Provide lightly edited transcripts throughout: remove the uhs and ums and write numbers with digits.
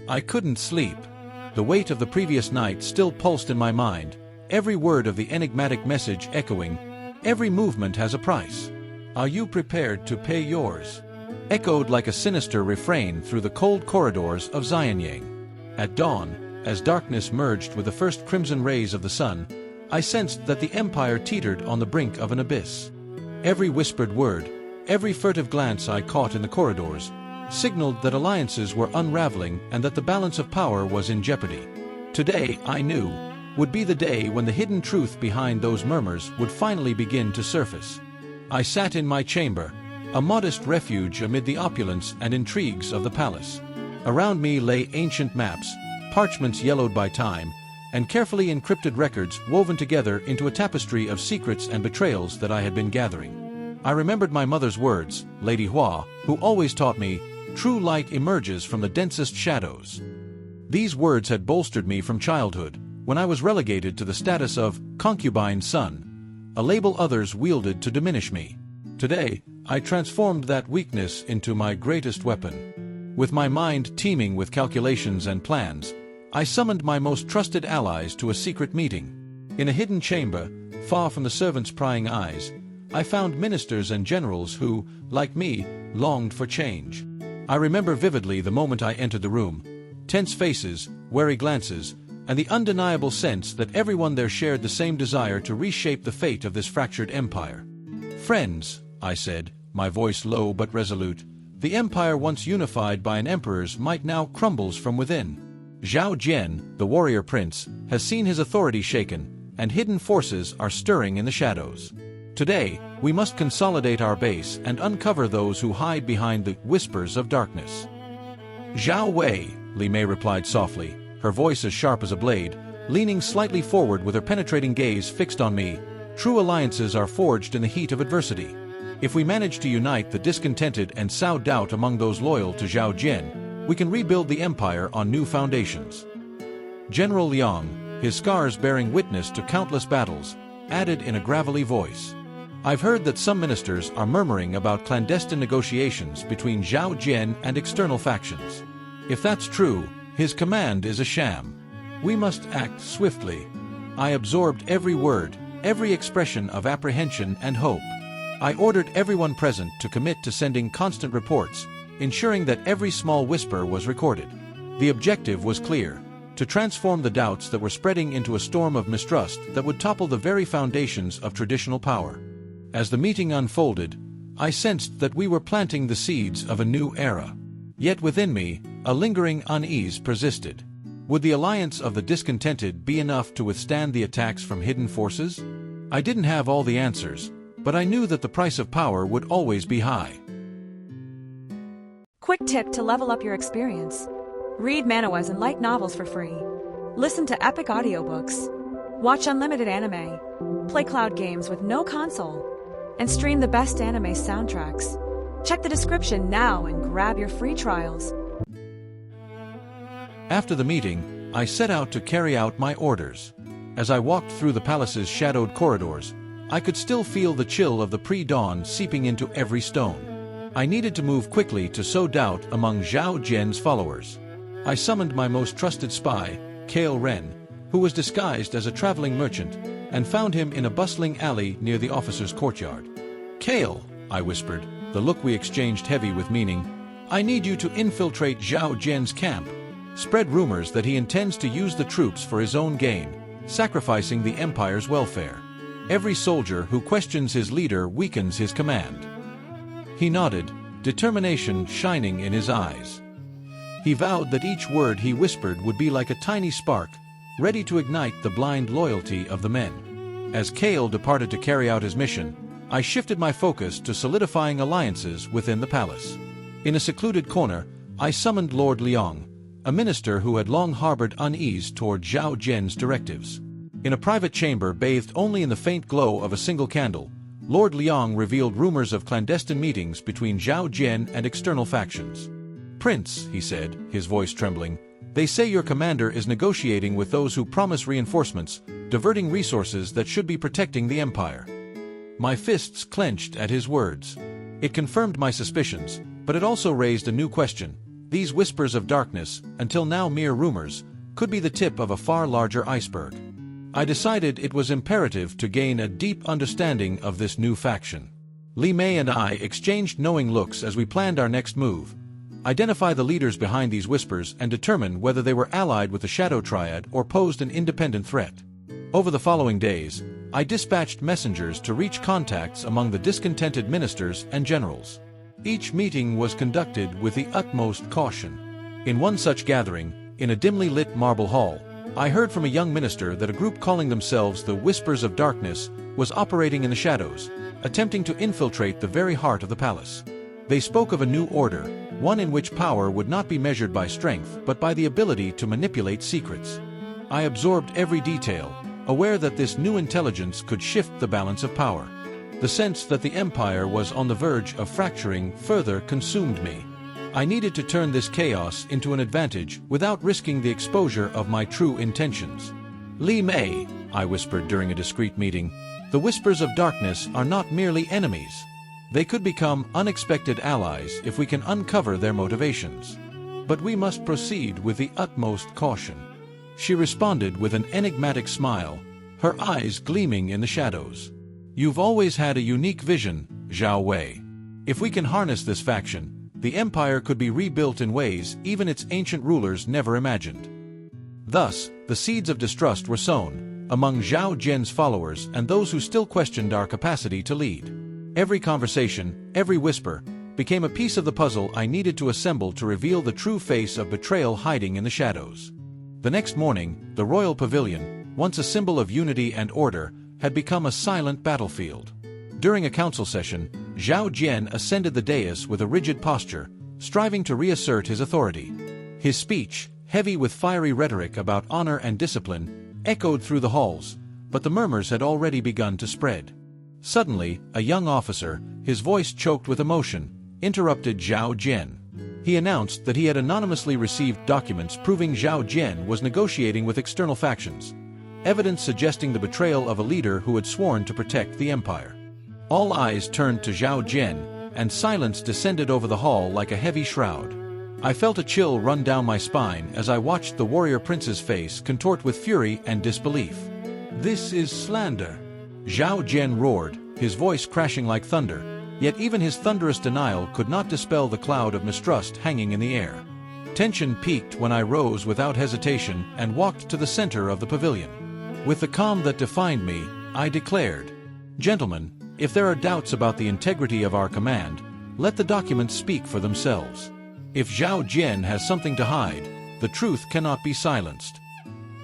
I couldn't sleep. The weight of the previous night still pulsed in my mind, every word of the enigmatic message echoing, "Every movement has a price. Are you prepared to pay yours?" Echoed like a sinister refrain through the cold corridors of Xianyang. At dawn, as darkness merged with the first crimson rays of the sun, I sensed that the Empire teetered on the brink of an abyss. Every whispered word, every furtive glance I caught in the corridors, signaled that alliances were unraveling and that the balance of power was in jeopardy. Today, I knew, would be the day when the hidden truth behind those murmurs would finally begin to surface. I sat in my chamber, a modest refuge amid the opulence and intrigues of the palace. Around me lay ancient maps, parchments yellowed by time, and carefully encrypted records woven together into a tapestry of secrets and betrayals that I had been gathering. I remembered my mother's words, Lady Hua, who always taught me, "True light emerges from the densest shadows." These words had bolstered me from childhood, when I was relegated to the status of concubine's son, a label others wielded to diminish me. Today, I transformed that weakness into my greatest weapon. With my mind teeming with calculations and plans, I summoned my most trusted allies to a secret meeting. In a hidden chamber, far from the servants' prying eyes, I found ministers and generals who, like me, longed for change. I remember vividly the moment I entered the room, tense faces, wary glances, and the undeniable sense that everyone there shared the same desire to reshape the fate of this fractured empire. "Friends," I said, my voice low but resolute, "the empire once unified by an emperor's might now crumbles from within. Zhao Jian, the warrior prince, has seen his authority shaken, and hidden forces are stirring in the shadows. Today, we must consolidate our base and uncover those who hide behind the whispers of darkness." "Zhao Wei," Li Mei replied softly, her voice as sharp as a blade, leaning slightly forward with her penetrating gaze fixed on me. "True alliances are forged in the heat of adversity. If we manage to unite the discontented and sow doubt among those loyal to Zhao Jian, we can rebuild the empire on new foundations." General Liang, his scars bearing witness to countless battles, added in a gravelly voice, "I've heard that some ministers are murmuring about clandestine negotiations between Zhao Jian and external factions. If that's true, his command is a sham. We must act swiftly." I absorbed every word, every expression of apprehension and hope. I ordered everyone present to commit to sending constant reports, ensuring that every small whisper was recorded. The objective was clear: to transform the doubts that were spreading into a storm of mistrust that would topple the very foundations of traditional power. As the meeting unfolded, I sensed that we were planting the seeds of a new era. Yet within me, a lingering unease persisted. Would the alliance of the discontented be enough to withstand the attacks from hidden forces? I didn't have all the answers, but I knew that the price of power would always be high. Quick tip to level up your experience. Read Manhwas and light novels for free. Listen to epic audiobooks. Watch unlimited anime. Play cloud games with no console. And stream the best anime soundtracks. Check the description now and grab your free trials. After the meeting, I set out to carry out my orders. As I walked through the palace's shadowed corridors, I could still feel the chill of the pre-dawn seeping into every stone. I needed to move quickly to sow doubt among Zhao Jian's followers. I summoned my most trusted spy, Kale Ren, who was disguised as a traveling merchant, and found him in a bustling alley near the officer's courtyard. "Kale," I whispered, the look we exchanged heavy with meaning, "I need you to infiltrate Zhao Jian's camp. Spread rumors that he intends to use the troops for his own gain, sacrificing the empire's welfare. Every soldier who questions his leader weakens his command." He nodded, determination shining in his eyes. He vowed that each word he whispered would be like a tiny spark, ready to ignite the blind loyalty of the men. As Kale departed to carry out his mission, I shifted my focus to solidifying alliances within the palace. In a secluded corner, I summoned Lord Liang, a minister who had long harbored unease toward Zhao Jian's directives. In a private chamber bathed only in the faint glow of a single candle, Lord Liang revealed rumors of clandestine meetings between Zhao Jian and external factions. "Prince," he said, his voice trembling, "they say your commander is negotiating with those who promise reinforcements, diverting resources that should be protecting the empire." My fists clenched at his words. It confirmed my suspicions, but it also raised a new question. These whispers of darkness, until now mere rumors, could be the tip of a far larger iceberg. I decided it was imperative to gain a deep understanding of this new faction. Li Mei and I exchanged knowing looks as we planned our next move, identify the leaders behind these whispers and determine whether they were allied with the Shadow Triad or posed an independent threat. Over the following days, I dispatched messengers to reach contacts among the discontented ministers and generals. Each meeting was conducted with the utmost caution. In one such gathering, in a dimly lit marble hall, I heard from a young minister that a group calling themselves the Whispers of Darkness was operating in the shadows, attempting to infiltrate the very heart of the palace. They spoke of a new order, one in which power would not be measured by strength but by the ability to manipulate secrets. I absorbed every detail, aware that this new intelligence could shift the balance of power. The sense that the empire was on the verge of fracturing further consumed me. I needed to turn this chaos into an advantage without risking the exposure of my true intentions. Li Mei, I whispered during a discreet meeting, the Whispers of Darkness are not merely enemies. They could become unexpected allies if we can uncover their motivations. But we must proceed with the utmost caution. She responded with an enigmatic smile, her eyes gleaming in the shadows. You've always had a unique vision, Zhao Wei. If we can harness this faction, the empire could be rebuilt in ways even its ancient rulers never imagined. Thus, the seeds of distrust were sown among Zhao Jian's followers and those who still questioned our capacity to lead. Every conversation, every whisper, became a piece of the puzzle I needed to assemble to reveal the true face of betrayal hiding in the shadows. The next morning, the royal pavilion, once a symbol of unity and order, had become a silent battlefield. During a council session, Zhao Jian ascended the dais with a rigid posture, striving to reassert his authority. His speech, heavy with fiery rhetoric about honor and discipline, echoed through the halls, but the murmurs had already begun to spread. Suddenly, a young officer, his voice choked with emotion, interrupted Zhao Jian. He announced that he had anonymously received documents proving Zhao Jian was negotiating with external factions, evidence suggesting the betrayal of a leader who had sworn to protect the empire. All eyes turned to Zhao Jian, and silence descended over the hall like a heavy shroud. I felt a chill run down my spine as I watched the warrior prince's face contort with fury and disbelief. "This is slander," Zhao Jian roared, his voice crashing like thunder, yet even his thunderous denial could not dispel the cloud of mistrust hanging in the air. Tension peaked when I rose without hesitation and walked to the center of the pavilion. With the calm that defined me, I declared, "Gentlemen, if there are doubts about the integrity of our command, let the documents speak for themselves. If Zhao Jian has something to hide, the truth cannot be silenced."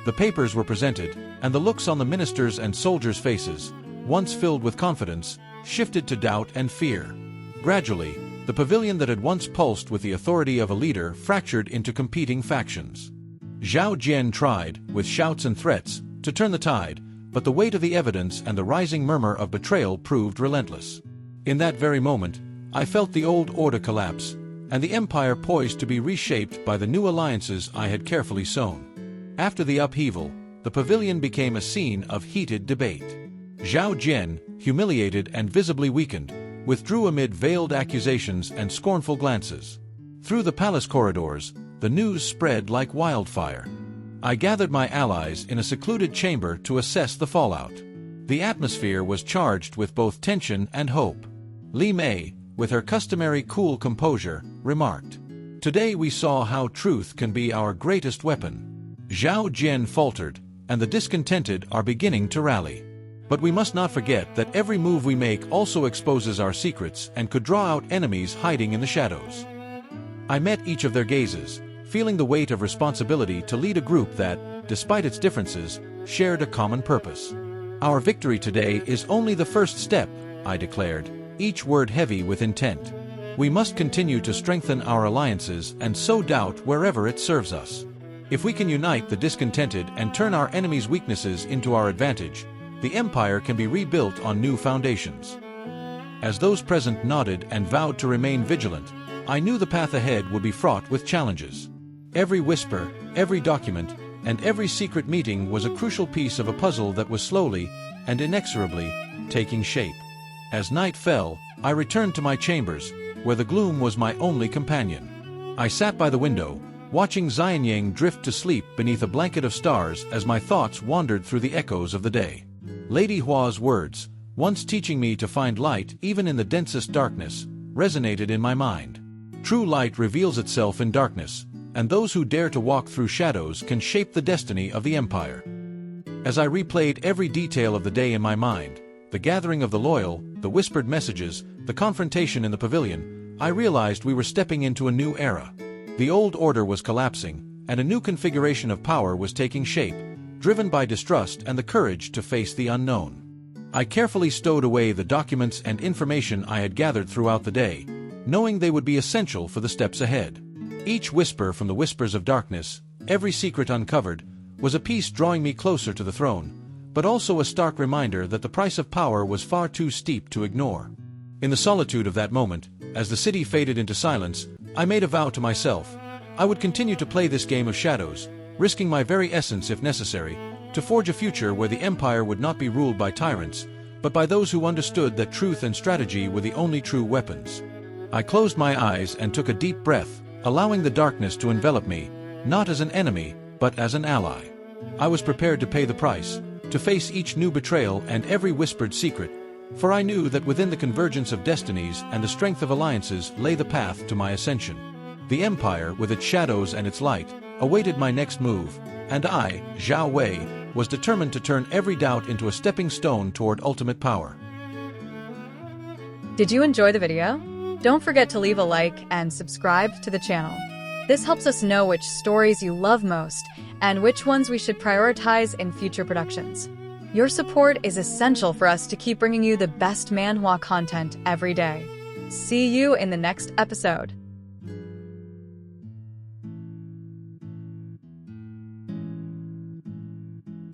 The papers were presented, and the looks on the ministers' and soldiers' faces, once filled with confidence, shifted to doubt and fear. Gradually, the pavilion that had once pulsed with the authority of a leader fractured into competing factions. Zhao Jian tried, with shouts and threats, to turn the tide, but the weight of the evidence and the rising murmur of betrayal proved relentless. In that very moment, I felt the old order collapse, and the empire poised to be reshaped by the new alliances I had carefully sown. After the upheaval, the pavilion became a scene of heated debate. Zhao Jian, humiliated and visibly weakened, withdrew amid veiled accusations and scornful glances. Through the palace corridors, the news spread like wildfire. I gathered my allies in a secluded chamber to assess the fallout. The atmosphere was charged with both tension and hope. Li Mei, with her customary cool composure, remarked, "Today we saw how truth can be our greatest weapon." Zhao Jian faltered, and the discontented are beginning to rally. But we must not forget that every move we make also exposes our secrets and could draw out enemies hiding in the shadows. I met each of their gazes, feeling the weight of responsibility to lead a group that, despite its differences, shared a common purpose. "Our victory today is only the first step," I declared, each word heavy with intent. "We must continue to strengthen our alliances and sow doubt wherever it serves us. If we can unite the discontented and turn our enemies' weaknesses into our advantage, the empire can be rebuilt on new foundations." As those present nodded and vowed to remain vigilant, I knew the path ahead would be fraught with challenges. Every whisper, every document, and every secret meeting was a crucial piece of a puzzle that was slowly and inexorably taking shape. As night fell, I returned to my chambers, where the gloom was my only companion. I sat by the window, watching Xianyang drift to sleep beneath a blanket of stars as my thoughts wandered through the echoes of the day. Lady Hua's words, once teaching me to find light even in the densest darkness, resonated in my mind. True light reveals itself in darkness, and those who dare to walk through shadows can shape the destiny of the empire. As I replayed every detail of the day in my mind, the gathering of the loyal, the whispered messages, the confrontation in the pavilion, I realized we were stepping into a new era. The old order was collapsing, and a new configuration of power was taking shape, driven by distrust and the courage to face the unknown. I carefully stowed away the documents and information I had gathered throughout the day, knowing they would be essential for the steps ahead. Each whisper from the whispers of darkness, every secret uncovered, was a piece drawing me closer to the throne, but also a stark reminder that the price of power was far too steep to ignore. In the solitude of that moment, as the city faded into silence, I made a vow to myself. I would continue to play this game of shadows, risking my very essence if necessary, to forge a future where the empire would not be ruled by tyrants, but by those who understood that truth and strategy were the only true weapons. I closed my eyes and took a deep breath, allowing the darkness to envelop me, not as an enemy, but as an ally. I was prepared to pay the price, to face each new betrayal and every whispered secret, for I knew that within the convergence of destinies and the strength of alliances lay the path to my ascension. The empire, with its shadows and its light, awaited my next move, and I, Zhao Wei, was determined to turn every doubt into a stepping stone toward ultimate power. Did you enjoy the video? Don't forget to leave a like and subscribe to the channel. This helps us know which stories you love most and which ones we should prioritize in future productions. Your support is essential for us to keep bringing you the best manhwa content every day. See you in the next episode.